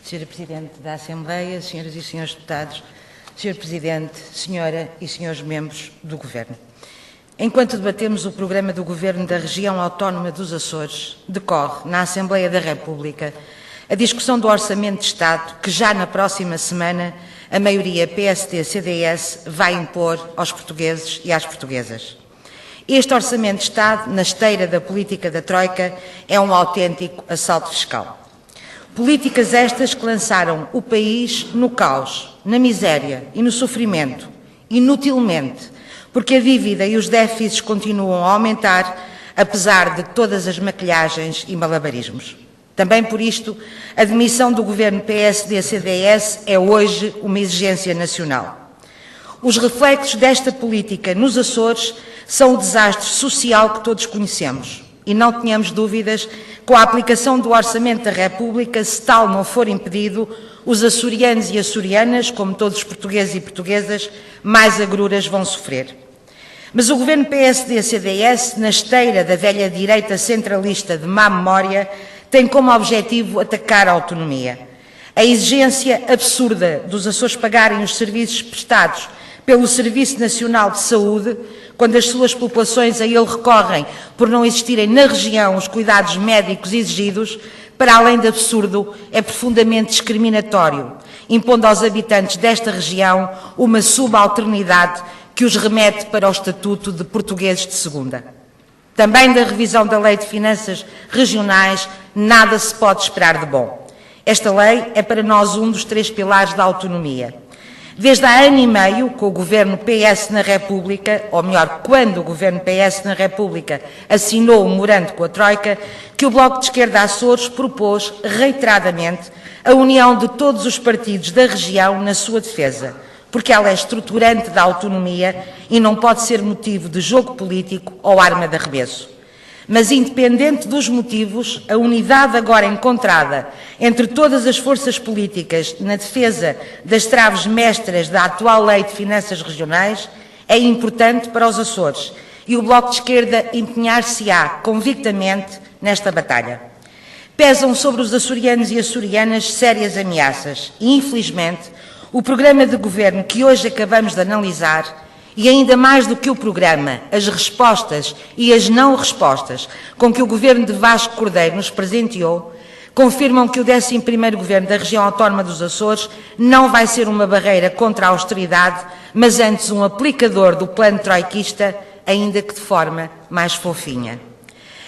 Sra. Presidente da Assembleia, Senhoras e Senhores Deputados, Sr. Presidente, Senhora e Senhores Membros do Governo. Enquanto debatemos o programa do Governo da Região Autónoma dos Açores, decorre na Assembleia da República a discussão do Orçamento de Estado que já na próxima semana a maioria PSD-CDS vai impor aos portugueses e às portuguesas. Este Orçamento de Estado, na esteira da política da Troika, é um autêntico assalto fiscal. Políticas estas que lançaram o país no caos, na miséria e no sofrimento, inutilmente, porque a dívida e os déficits continuam a aumentar, apesar de todas as maquilhagens e malabarismos. Também por isto, a demissão do governo PSD-CDS é hoje uma exigência nacional. Os reflexos desta política nos Açores são o desastre social que todos conhecemos. E não tenhamos dúvidas, com a aplicação do Orçamento da República, se tal não for impedido, os açorianos e açorianas, como todos os portugueses e portuguesas, mais agruras vão sofrer. Mas o governo PSD-CDS, na esteira da velha direita centralista de má memória, tem como objetivo atacar a autonomia. A exigência absurda dos Açores pagarem os serviços prestados pelo Serviço Nacional de Saúde, quando as suas populações a ele recorrem por não existirem na região os cuidados médicos exigidos, para além de absurdo, é profundamente discriminatório, impondo aos habitantes desta região uma subalternidade que os remete para o estatuto de portugueses de segunda. Também da revisão da Lei de Finanças Regionais, nada se pode esperar de bom. Esta lei é para nós um dos 3 pilares da autonomia. Desde há ano e meio, com o governo PS na República, ou melhor, quando o governo PS na República assinou o memorando com a Troika, que o Bloco de Esquerda Açores propôs reiteradamente a união de todos os partidos da região na sua defesa, porque ela é estruturante da autonomia e não pode ser motivo de jogo político ou arma de arremesso. Mas, independente dos motivos, a unidade agora encontrada entre todas as forças políticas na defesa das traves mestras da atual Lei de Finanças Regionais é importante para os Açores e o Bloco de Esquerda empenhar-se-á convictamente nesta batalha. Pesam sobre os açorianos e açorianas sérias ameaças e, infelizmente, o programa de governo que hoje acabamos de analisar, e ainda mais do que o programa, as respostas e as não-respostas com que o governo de Vasco Cordeiro nos presenteou, confirmam que o 11º Governo da Região Autónoma dos Açores não vai ser uma barreira contra a austeridade, mas antes um aplicador do plano troiquista, ainda que de forma mais fofinha.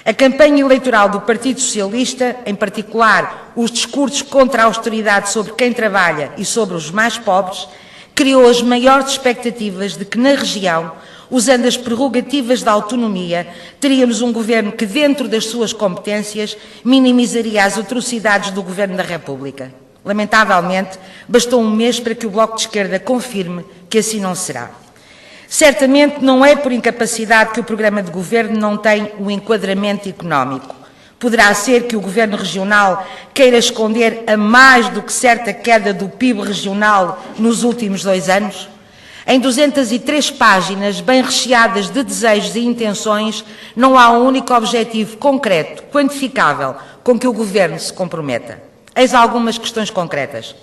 A campanha eleitoral do Partido Socialista, em particular os discursos contra a austeridade sobre quem trabalha e sobre os mais pobres, criou as maiores expectativas de que na região, usando as prerrogativas da autonomia, teríamos um governo que, dentro das suas competências, minimizaria as atrocidades do Governo da República. Lamentavelmente, bastou um mês para que o Bloco de Esquerda confirme que assim não será. Certamente não é por incapacidade que o programa de governo não tem um enquadramento económico. Poderá ser que o Governo Regional queira esconder a mais do que certa queda do PIB regional nos últimos 2 anos? Em 203 páginas, bem recheadas de desejos e intenções, não há um único objetivo concreto, quantificável, com que o Governo se comprometa. Eis algumas questões concretas.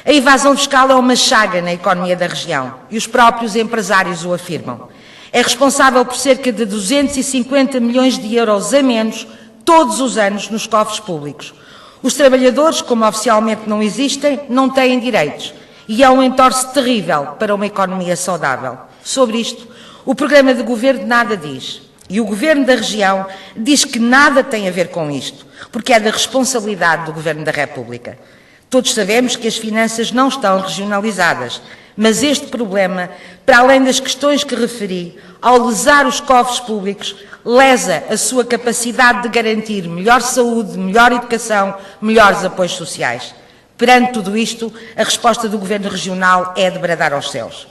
A evasão fiscal é uma chaga na economia da região e os próprios empresários o afirmam. É responsável por cerca de 250 milhões de euros a menos todos os anos nos cofres públicos. Os trabalhadores, como oficialmente não existem, não têm direitos e é um entorce terrível para uma economia saudável. Sobre isto, o programa de governo nada diz e o governo da região diz que nada tem a ver com isto, porque é da responsabilidade do Governo da República. Todos sabemos que as finanças não estão regionalizadas, mas este problema, para além das questões que referi, ao lesar os cofres públicos, lesa a sua capacidade de garantir melhor saúde, melhor educação, melhores apoios sociais. Perante tudo isto, a resposta do Governo Regional é de bradar aos céus.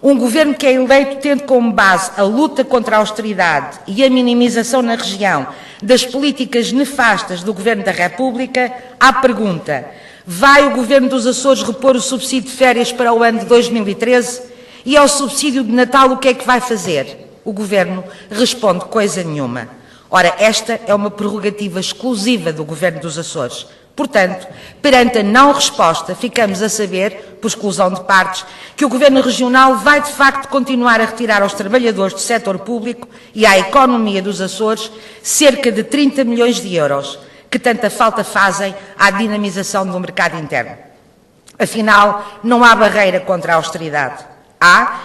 Um governo que é eleito tendo como base a luta contra a austeridade e a minimização na região das políticas nefastas do Governo da República, à pergunta: vai o Governo dos Açores repor o subsídio de férias para o ano de 2013? E ao subsídio de Natal o que é que vai fazer? O Governo responde coisa nenhuma. Ora, esta é uma prerrogativa exclusiva do Governo dos Açores. Portanto, perante a não resposta, ficamos a saber, por exclusão de partes, que o Governo Regional vai de facto continuar a retirar aos trabalhadores do setor público e à economia dos Açores cerca de 30 milhões de euros, que tanta falta fazem à dinamização do mercado interno. Afinal, não há barreira contra a austeridade.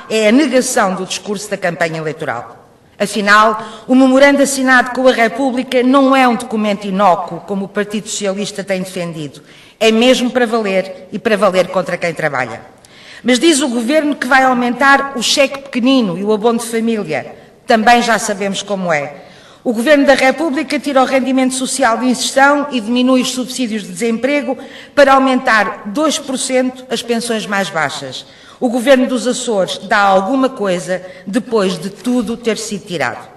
É a negação do discurso da campanha eleitoral. Afinal, o memorando assinado com a República não é um documento inócuo, como o Partido Socialista tem defendido. É mesmo para valer e para valer contra quem trabalha. Mas diz o Governo que vai aumentar o cheque pequenino e o abono de família. Também já sabemos como é. O Governo da República tira o rendimento social de inserção e diminui os subsídios de desemprego para aumentar 2% as pensões mais baixas. O Governo dos Açores dá alguma coisa depois de tudo ter sido tirado.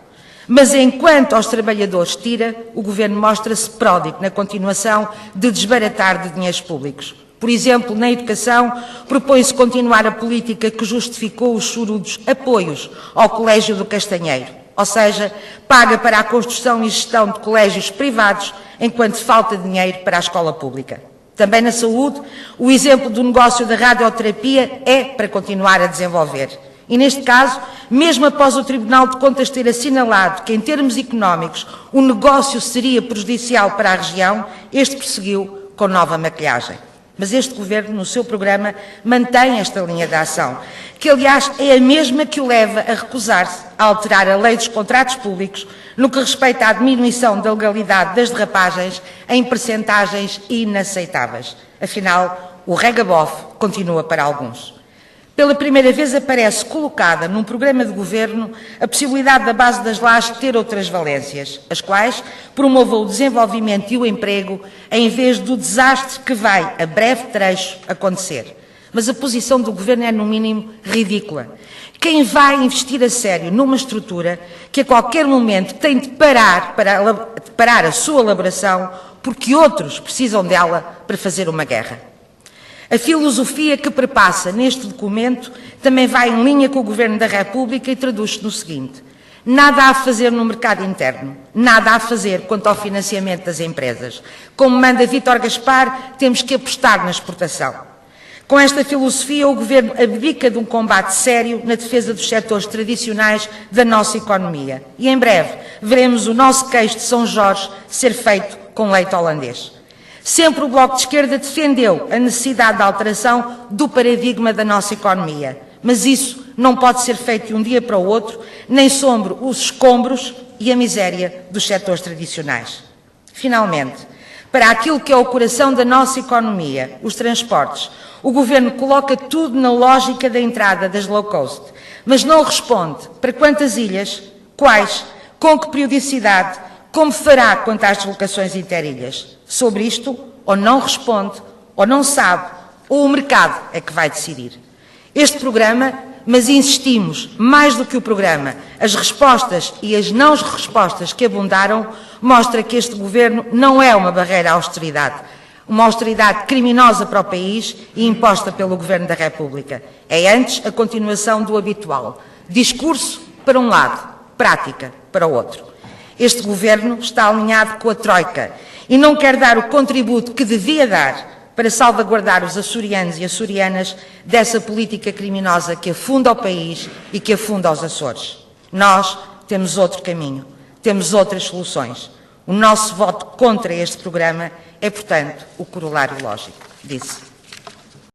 Mas enquanto aos trabalhadores tira, o Governo mostra-se pródigo na continuação de desbaratar de dinheiros públicos. Por exemplo, na educação, propõe-se continuar a política que justificou os chorudos apoios ao Colégio do Castanheiro, ou seja, paga para a construção e gestão de colégios privados enquanto falta dinheiro para a escola pública. Também na saúde, o exemplo do negócio da radioterapia é para continuar a desenvolver. E neste caso, mesmo após o Tribunal de Contas ter assinalado que, em termos económicos, o negócio seria prejudicial para a região, este prosseguiu com nova maquilhagem. Mas este Governo, no seu programa, mantém esta linha de ação, que, aliás, é a mesma que o leva a recusar-se a alterar a lei dos contratos públicos no que respeita à diminuição da legalidade das derrapagens em percentagens inaceitáveis. Afinal, o regabof continua para alguns. Pela primeira vez aparece colocada num programa de governo a possibilidade da base das lajes ter outras valências, as quais promovam o desenvolvimento e o emprego em vez do desastre que vai, a breve trecho, acontecer. Mas a posição do governo é, no mínimo, ridícula. Quem vai investir a sério numa estrutura que a qualquer momento tem de parar a sua elaboração porque outros precisam dela para fazer uma guerra? A filosofia que perpassa neste documento também vai em linha com o Governo da República e traduz-se no seguinte: nada a fazer no mercado interno, nada a fazer quanto ao financiamento das empresas. Como manda Vítor Gaspar, temos que apostar na exportação. Com esta filosofia, o Governo abdica de um combate sério na defesa dos setores tradicionais da nossa economia. E em breve veremos o nosso queijo de São Jorge ser feito com leite holandês. Sempre o Bloco de Esquerda defendeu a necessidade da alteração do paradigma da nossa economia, mas isso não pode ser feito de um dia para o outro, nem sobre os escombros e a miséria dos setores tradicionais. Finalmente, para aquilo que é o coração da nossa economia, os transportes, o Governo coloca tudo na lógica da entrada das low cost, mas não responde para quantas ilhas, quais, com que periodicidade, como fará quanto às deslocações interilhas. Sobre isto, ou não responde, ou não sabe, ou o mercado é que vai decidir. Este programa, mas insistimos, mais do que o programa, as respostas e as não respostas que abundaram, mostra que este Governo não é uma barreira à austeridade, uma austeridade criminosa para o país e imposta pelo Governo da República. É antes a continuação do habitual. Discurso para um lado, prática para o outro. Este Governo está alinhado com a Troika e não quer dar o contributo que devia dar para salvaguardar os açorianos e açorianas dessa política criminosa que afunda o país e que afunda os Açores. Nós temos outro caminho, temos outras soluções. O nosso voto contra este programa é, portanto, o corolário lógico disso.